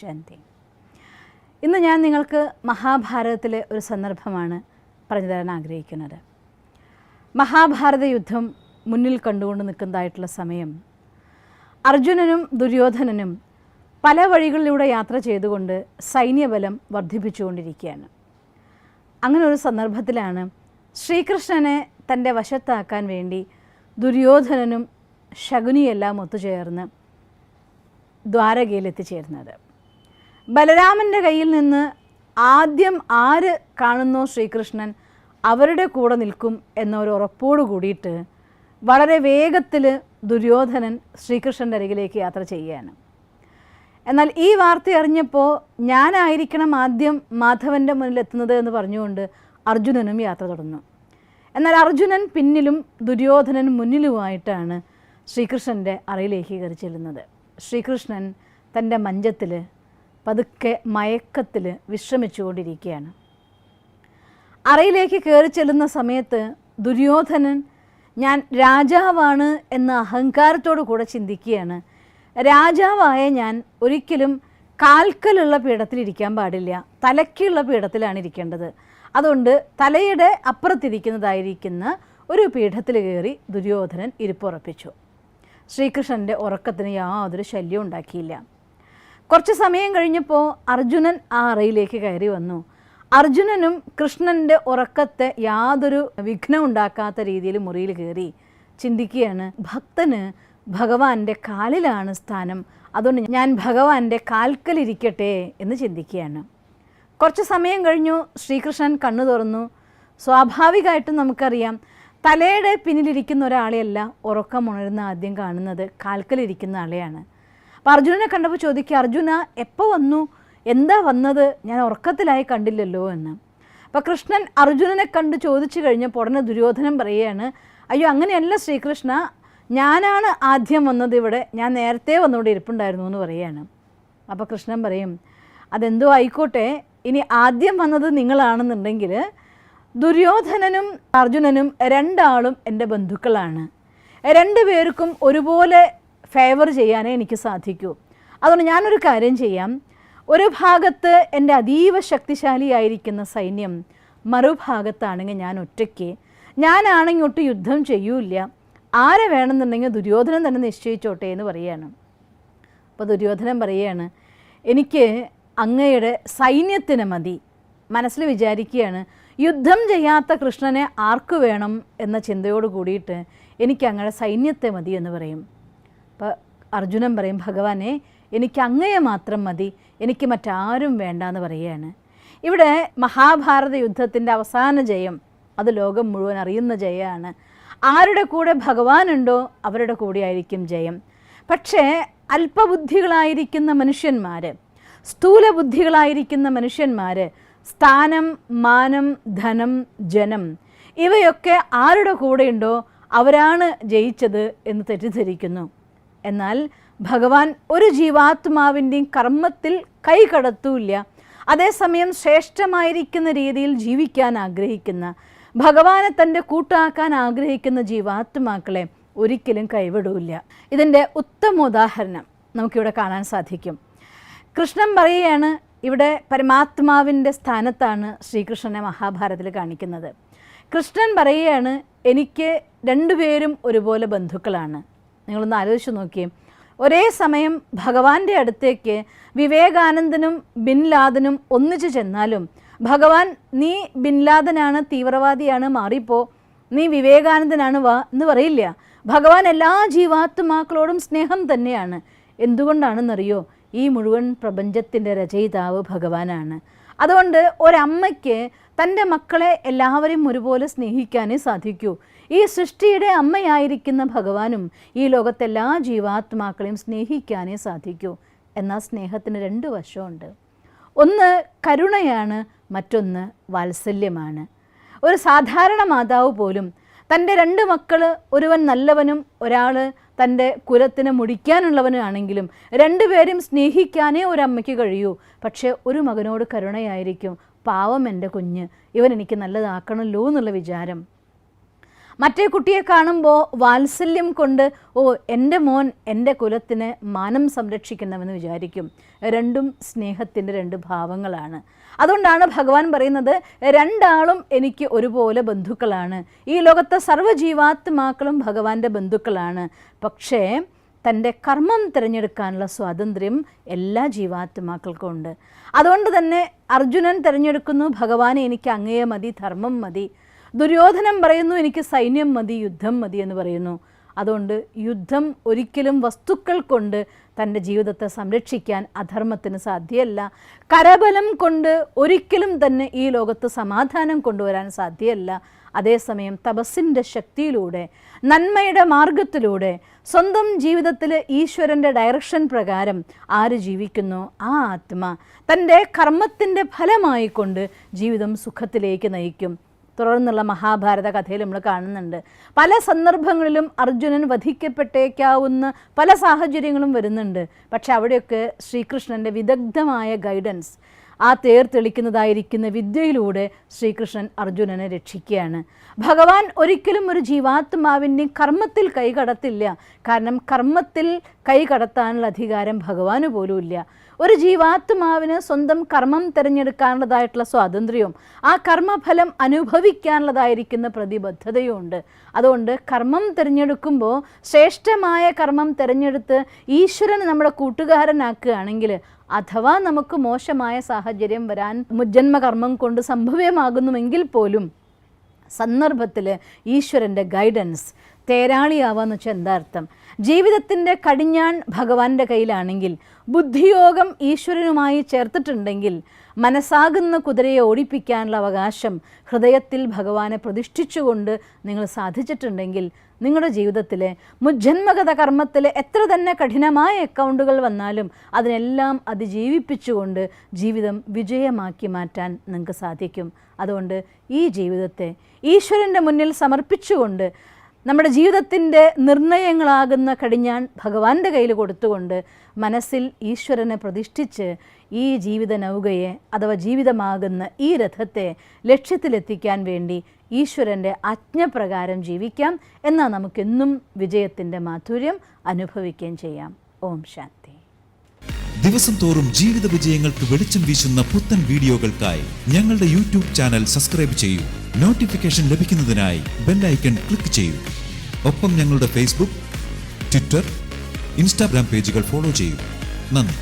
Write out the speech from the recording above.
ശാന്തി. ഇന്ന് ഞാൻ നിങ്ങൾക്ക് മഹാഭാരതത്തിലെ ഒരു സന്ദർഭമാണ് പറഞ്ഞു തരാൻ ആഗ്രഹിക്കുന്നത്. മഹാഭാരത യുദ്ധം മുന്നിൽ കണ്ടുകൊണ്ട് നിൽക്കുന്നതായിട്ടുള്ള സമയം അർജുനനും ദുര്യോധനനും പല വഴികളിലൂടെ യാത്ര ചെയ്തുകൊണ്ട് സൈന്യബലം വർദ്ധിപ്പിച്ചുകൊണ്ടിരിക്കുകയാണ്. അങ്ങനെ ഒരു സന്ദർഭത്തിലാണ് ശ്രീകൃഷ്ണനെ തൻ്റെ വശത്താക്കാൻ വേണ്ടി ദുര്യോധനനും ശകുനിയെല്ലാം ഒത്തുചേർന്ന് ദ്വാരകയിലെത്തിച്ചേരുന്നത്. ബലരാമൻ്റെ കയ്യിൽ നിന്ന് ആദ്യം ആര് കാണുന്നോ ശ്രീകൃഷ്ണൻ അവരുടെ കൂടെ നിൽക്കും എന്നൊരു ഉറപ്പോട് കൂടിയിട്ട് വളരെ വേഗത്തിൽ ദുര്യോധനൻ ശ്രീകൃഷ്ണൻ്റെ അരികിലേക്ക് യാത്ര ചെയ്യുകയാണ്. എന്നാൽ ഈ വാർത്ത അറിഞ്ഞപ്പോൾ ഞാനായിരിക്കണം ആദ്യം മാധവൻ്റെ മുന്നിലെത്തുന്നത് എന്ന് പറഞ്ഞുകൊണ്ട് അർജുനനും യാത്ര തുടർന്നു. എന്നാൽ അർജുനൻ പിന്നിലും ദുര്യോധനൻ മുന്നിലുമായിട്ടാണ് ശ്രീകൃഷ്ണൻ്റെ അറയിലേക്ക് കയറി ചെല്ലുന്നത്. ശ്രീകൃഷ്ണൻ തൻ്റെ മഞ്ചത്തിൽ പതുക്കെ മയക്കത്തിൽ വിശ്രമിച്ചുകൊണ്ടിരിക്കുകയാണ്. അറയിലേക്ക് കയറി ചെല്ലുന്ന സമയത്ത് ദുര്യോധനൻ ഞാൻ രാജാവാണ് എന്ന അഹങ്കാരത്തോടു കൂടെ ചിന്തിക്കുകയാണ്. രാജാവായ ഞാൻ ഒരിക്കലും കാൽക്കലുള്ള പീഠത്തിലിരിക്കാൻ പാടില്ല, തലയ്ക്കുള്ള പീഠത്തിലാണ് ഇരിക്കേണ്ടത്. അതുകൊണ്ട് തലയുടെ അപ്പുറത്തിരിക്കുന്നതായിരിക്കുന്ന ഒരു പീഠത്തിൽ കയറി ദുര്യോധനൻ ഇരിപ്പുറപ്പിച്ചു. ശ്രീകൃഷ്ണൻ്റെ ഉറക്കത്തിന് യാതൊരു ശല്യവും ഉണ്ടാക്കിയില്ല. കുറച്ച് സമയം കഴിഞ്ഞപ്പോൾ അർജുനൻ ആ അറയിലേക്ക് കയറി വന്നു. അർജുനനും കൃഷ്ണൻ്റെ ഉറക്കത്തെ യാതൊരു വിഘ്നം ഉണ്ടാക്കാത്ത രീതിയിൽ മുറിയിൽ കയറി ചിന്തിക്കുകയാണ്, ഭക്തന് ഭഗവാന്റെ കാലിലാണ് സ്ഥാനം, അതുകൊണ്ട് ഞാൻ ഭഗവാന്റെ കാൽക്കലിരിക്കട്ടെ എന്ന് ചിന്തിക്കുകയാണ്. കുറച്ച് സമയം കഴിഞ്ഞു. ശ്രീകൃഷ്ണൻ കണ്ണു തുറന്നു. സ്വാഭാവികമായിട്ടും നമുക്കറിയാം, തലയുടെ പിന്നിലിരിക്കുന്ന ഒരാളെയല്ല ഉറക്കമുണരുന്ന ആദ്യം കാണുന്നത്, കാൽക്കലിരിക്കുന്ന ആളെയാണ്. അപ്പോൾ അർജുനനെ കണ്ടപ്പോൾ ചോദിക്കുക, അർജുന എപ്പോൾ വന്നു, എന്താ വന്നത്, ഞാൻ ഉറക്കത്തിലായി കണ്ടില്ലല്ലോ എന്ന്. അപ്പോൾ കൃഷ്ണൻ അർജുനനെ കണ്ട് ചോദിച്ചു കഴിഞ്ഞപ്പോൾ ഉടനെ ദുര്യോധനൻ പറയുകയാണ്, അയ്യോ അങ്ങനെയല്ല ശ്രീകൃഷ്ണ, ഞാനാണ് ആദ്യം വന്നത് ഇവിടെ, ഞാൻ നേരത്തെ വന്നുകൊണ്ട് ഇരിപ്പുണ്ടായിരുന്നു എന്ന് പറയുകയാണ്. അപ്പോൾ കൃഷ്ണൻ പറയും, അതെന്തോ ആയിക്കോട്ടെ, ഇനി ആദ്യം വന്നത് നിങ്ങളാണെന്നുണ്ടെങ്കിൽ ദുര്യോധനനും അർജുനനും രണ്ടാളും എൻ്റെ ബന്ധുക്കളാണ്, രണ്ടുപേർക്കും ഒരുപോലെ ഫേവർ ചെയ്യാനേ എനിക്ക് സാധിക്കൂ. അതുകൊണ്ട് ഞാനൊരു കാര്യം ചെയ്യാം, ഒരു ഭാഗത്ത് എൻ്റെ അതീവ ശക്തിശാലിയായിരിക്കുന്ന സൈന്യം, മറുഭാഗത്താണെങ്കിൽ ഞാൻ ഒറ്റയ്ക്ക്, ഞാനാണെങ്കിൽ ഒട്ടും യുദ്ധം ചെയ്യൂല, ആരെ വേണമെന്നുണ്ടെങ്കിൽ ദുര്യോധനൻ തന്നെ നിശ്ചയിച്ചോട്ടെ എന്ന് പറയുകയാണ്. അപ്പോൾ ദുര്യോധനൻ പറയുകയാണ്, എനിക്ക് അങ്ങയുടെ സൈന്യത്തിന് മതി. മനസ്സിൽ വിചാരിക്കുകയാണ്, യുദ്ധം ചെയ്യാത്ത കൃഷ്ണനെ ആർക്ക് വേണം എന്ന ചിന്തയോട് കൂടിയിട്ട് എനിക്ക് അങ്ങയുടെ സൈന്യത്തെ മതി എന്ന് പറയും. അപ്പോൾ അർജുനൻ പറയും, ഭഗവാനെ എനിക്ക് അങ്ങയെ മാത്രം മതി, എനിക്ക് മറ്റാരും വേണ്ട എന്ന് പറയുകയാണ്. ഇവിടെ മഹാഭാരത യുദ്ധത്തിൻ്റെ അവസാന ജയം അത് ലോകം മുഴുവൻ അറിയുന്ന ജയമാണ്. ആരുടെ കൂടെ ഭഗവാനുണ്ടോ അവരുടെ കൂടെയായിരിക്കും ജയം. പക്ഷേ അല്പബുദ്ധികളായിരിക്കുന്ന മനുഷ്യന്മാർ, സ്ഥൂലബുദ്ധികളായിരിക്കുന്ന മനുഷ്യന്മാർ സ്ഥാനം, മാനം, ധനം, ജനം ഇവയൊക്കെ ആരുടെ കൂടെയുണ്ടോ അവരാണ് ജയിച്ചത് എന്ന് തെറ്റിദ്ധരിക്കുന്നു. എന്നാൽ ഭഗവാൻ ഒരു ജീവാത്മാവിൻ്റെയും കർമ്മത്തിൽ കൈ കടത്തൂല്ല. അതേസമയം ശ്രേഷ്ഠമായിരിക്കുന്ന രീതിയിൽ ജീവിക്കാൻ ആഗ്രഹിക്കുന്ന, ഭഗവാനെ തൻ്റെ കൂട്ടാക്കാൻ ആഗ്രഹിക്കുന്ന ജീവാത്മാക്കളെ ഒരിക്കലും കൈവിടൂല്ല. ഇതിൻ്റെ ഉത്തമ ഉദാഹരണം നമുക്കിവിടെ കാണാൻ സാധിക്കും. കൃഷ്ണൻ പറയുകയാണ്, ഇവിടെ പരമാത്മാവിൻ്റെ സ്ഥാനത്താണ് ശ്രീകൃഷ്ണനെ മഹാഭാരതത്തിൽ കാണിക്കുന്നത്. കൃഷ്ണൻ പറയുകയാണ്, എനിക്ക് രണ്ടുപേരും ഒരുപോലെ ബന്ധുക്കളാണ്. നിങ്ങളൊന്ന് ആലോചിച്ച് നോക്കിയേ, ഒരേ സമയം ഭഗവാന്റെ അടുത്തേക്ക് വിവേകാനന്ദനും ബിൻ ലാദനും ഒന്നിച്ചു ചെന്നാലും ഭഗവാൻ നീ ബിൻ ലാദനാണ്, തീവ്രവാദിയാണ്, മാറിപ്പോ, നീ വിവേകാനന്ദനാണ് വാ എന്ന് പറയില്ല. ഭഗവാൻ എല്ലാ ജീവാത്മാക്കളോടും സ്നേഹം തന്നെയാണ്. എന്തുകൊണ്ടാണെന്നറിയോ? ഈ മുഴുവൻ പ്രപഞ്ചത്തിൻ്റെ രചയിതാവ് ഭഗവാനാണ്. അതുകൊണ്ട് ഒരമ്മയ്ക്ക് തൻ്റെ മക്കളെ എല്ലാവരെയും ഒരുപോലെ സ്നേഹിക്കാനേ സാധിക്കൂ. ഈ സൃഷ്ടിയുടെ അമ്മയായിരിക്കുന്ന ഭഗവാനും ഈ ലോകത്തെല്ലാ ജീവാത്മാക്കളെയും സ്നേഹിക്കാനേ സാധിക്കൂ. എന്നാൽ സ്നേഹത്തിന് രണ്ട് വശമുണ്ട്. ഒന്ന് കരുണയാണ്, മറ്റൊന്ന് വാത്സല്യമാണ്. ഒരു സാധാരണ മാതാവ് പോലും തൻ്റെ രണ്ട് മക്കൾ, ഒരുവൻ നല്ലവനും ഒരാൾ തൻ്റെ കുലത്തിന് മുടിക്കാനുള്ളവനാണെങ്കിലും രണ്ടുപേരും സ്നേഹിക്കാനേ ഒരമ്മയ്ക്ക് കഴിയൂ. പക്ഷേ ഒരു മകനോട് കരുണയായിരിക്കും. പാവം എൻ്റെ കുഞ്ഞ്, ഇവൻ എനിക്ക് നല്ലതാക്കണമല്ലോ എന്നുള്ള വിചാരം. മറ്റേ കുട്ടിയെ കാണുമ്പോൾ വാത്സല്യം കൊണ്ട് ഓ എൻ്റെ മോൻ എൻ്റെ കുലത്തിന് മാനം സംരക്ഷിക്കുന്നവെന്ന് വിചാരിക്കും. രണ്ടും സ്നേഹത്തിൻ്റെ രണ്ട് ഭാവങ്ങളാണ്. അതുകൊണ്ടാണ് ഭഗവാൻ പറയുന്നത് രണ്ടാളും എനിക്ക് ഒരുപോലെ ബന്ധുക്കളാണ്. ഈ ലോകത്തെ സർവ്വജീവാത്മാക്കളും ഭഗവാന്റെ ബന്ധുക്കളാണ്. പക്ഷേ തൻ്റെ കർമ്മം തിരഞ്ഞെടുക്കാനുള്ള സ്വാതന്ത്ര്യം എല്ലാ ജീവാത്മാക്കൾക്കും ഉണ്ട്. അതുകൊണ്ട് തന്നെ അർജുനൻ തിരഞ്ഞെടുക്കുന്നു ഭഗവാനെ എനിക്ക് അങ്ങയെ മതി, ധർമ്മം മതി. ദുര്യോധനൻ പറയുന്നു എനിക്ക് സൈന്യം മതി, യുദ്ധം മതി എന്ന് പറയുന്നു. അതുകൊണ്ട് യുദ്ധം ഒരിക്കലും വസ്തുക്കൾ കൊണ്ട് തൻ്റെ ജീവിതത്തെ സംരക്ഷിക്കാൻ അധർമ്മത്തിന് സാധ്യമല്ല. കരബലം കൊണ്ട് ഒരിക്കലും തന്നെ ഈ ലോകത്ത് സമാധാനം കൊണ്ടുവരാൻ സാധ്യമല്ല. അതേസമയം തപസ്സിൻ്റെ ശക്തിയിലൂടെ, നന്മയുടെ മാർഗത്തിലൂടെ, സ്വന്തം ജീവിതത്തിൽ ഈശ്വരൻ്റെ ഡയറക്ഷൻ പ്രകാരം ആര് ജീവിക്കുന്നു ആ ആത്മ തൻ്റെ കർമ്മത്തിൻ്റെ ഫലമായിക്കൊണ്ട് ജീവിതം സുഖത്തിലേക്ക് നയിക്കും. തുടർന്നുള്ള മഹാഭാരത കഥയിൽ നമ്മൾ കാണുന്നുണ്ട് പല സന്ദർഭങ്ങളിലും അർജുനൻ വധിക്കപ്പെട്ടേക്കാവുന്ന പല സാഹചര്യങ്ങളും വരുന്നുണ്ട്. പക്ഷെ അവിടെയൊക്കെ ശ്രീകൃഷ്ണൻ്റെ വിദഗ്ധമായ ഗൈഡൻസ്, ആ തേർ തെളിക്കുന്നതായിരിക്കുന്ന വിദ്യയിലൂടെ ശ്രീകൃഷ്ണൻ അർജുനനെ രക്ഷിക്കുകയാണ്. ഭഗവാൻ ഒരിക്കലും ഒരു ജീവാത്മാവിൻ്റെയും കർമ്മത്തിൽ കൈകടത്തില്ല. കാരണം കർമ്മത്തിൽ കൈകടത്താനുള്ള അധികാരം ഭഗവാന് പോലുമില്ല. ഒരു ജീവാത്മാവിന് സ്വന്തം കർമ്മം തിരഞ്ഞെടുക്കാനുള്ളതായിട്ടുള്ള സ്വാതന്ത്ര്യവും ആ കർമ്മഫലം അനുഭവിക്കാനുള്ളതായിരിക്കുന്ന പ്രതിബദ്ധതയും ഉണ്ട്. അതുകൊണ്ട് കർമ്മം തിരഞ്ഞെടുക്കുമ്പോൾ ശ്രേഷ്ഠമായ കർമ്മം തിരഞ്ഞെടുത്ത് ഈശ്വരന് നമ്മുടെ കൂട്ടുകാരനാക്കുകയാണെങ്കിൽ, അഥവാ നമുക്ക് മോശമായ സാഹചര്യം വരാൻ മുജ്ജന്മകർമ്മം കൊണ്ട് സംഭവ്യമാകുന്നുവെങ്കിൽ പോലും സന്ദർഭത്തിൽ ഈശ്വരൻ്റെ ഗൈഡൻസ് തേരാളിയാവാന്ന് വെച്ചാൽ എന്താ അർത്ഥം? ജീവിതത്തിൻ്റെ കടിഞ്ഞാൺ ഭഗവാന്റെ കയ്യിലാണെങ്കിൽ, ബുദ്ധിയോഗം ഈശ്വരനുമായി ചേർത്തിട്ടുണ്ടെങ്കിൽ, മനസ്സാകുന്ന കുതിരയെ ഓടിപ്പിക്കാനുള്ള അവകാശം ഹൃദയത്തിൽ ഭഗവാനെ പ്രതിഷ്ഠിച്ചുകൊണ്ട് നിങ്ങൾ സാധിച്ചിട്ടുണ്ടെങ്കിൽ, നിങ്ങളുടെ ജീവിതത്തിലെ മുജ്ജന്മഗത കർമ്മത്തിൽ എത്ര തന്നെ കഠിനമായ അക്കൗണ്ടുകൾ വന്നാലും അതിനെല്ലാം അതിജീവിപ്പിച്ചുകൊണ്ട് ജീവിതം വിജയമാക്കി മാറ്റാൻ നിങ്ങൾക്ക് സാധിക്കും. അതുകൊണ്ട് ഈ ജീവിതത്തെ ഈശ്വരൻ്റെ മുന്നിൽ സമർപ്പിച്ചുകൊണ്ട് നമ്മുടെ ജീവിതത്തിൻ്റെ നിർണയങ്ങളാകുന്ന കടിഞ്ഞാൺ ഭഗവാന്റെ കയ്യിൽ കൊടുത്തുകൊണ്ട് മനസ്സിൽ ഈശ്വരനെ പ്രതിഷ്ഠിച്ച് ഈ ജീവിത നൗകയെ അഥവാ ജീവിതമാകുന്ന ഈ രഥത്തെ ലക്ഷ്യത്തിലെത്തിക്കാൻ വേണ്ടി ഈശ്വരൻ്റെ ആജ്ഞപ്രകാരം ജീവിക്കാം. എന്നാൽ നമുക്കെന്നും വിജയത്തിൻ്റെ മാധുര്യം അനുഭവിക്കുകയും ചെയ്യാം. ഓം ശാന്തി. ദിവസം തോറും ജീവിത വിജയങ്ങൾക്ക് വെളിച്ചം വീശുന്ന പുത്തൻ വീഡിയോകൾക്കായി ഞങ്ങളുടെ യൂട്യൂബ് ചാനൽ സബ്സ്ക്രൈബ് ചെയ്യൂ. നോട്ടിഫിക്കേഷൻ ലഭിക്കുന്നതിനായി ബെൽ ഐക്കൺ ക്ലിക്ക് ചെയ്യൂ. ഒപ്പം ഞങ്ങളുടെ ഫേസ്ബുക്ക്, ട്വിറ്റർ, ഇൻസ്റ്റാഗ്രാം പേജുകൾ ഫോളോ ചെയ്യൂ. നന്ദി.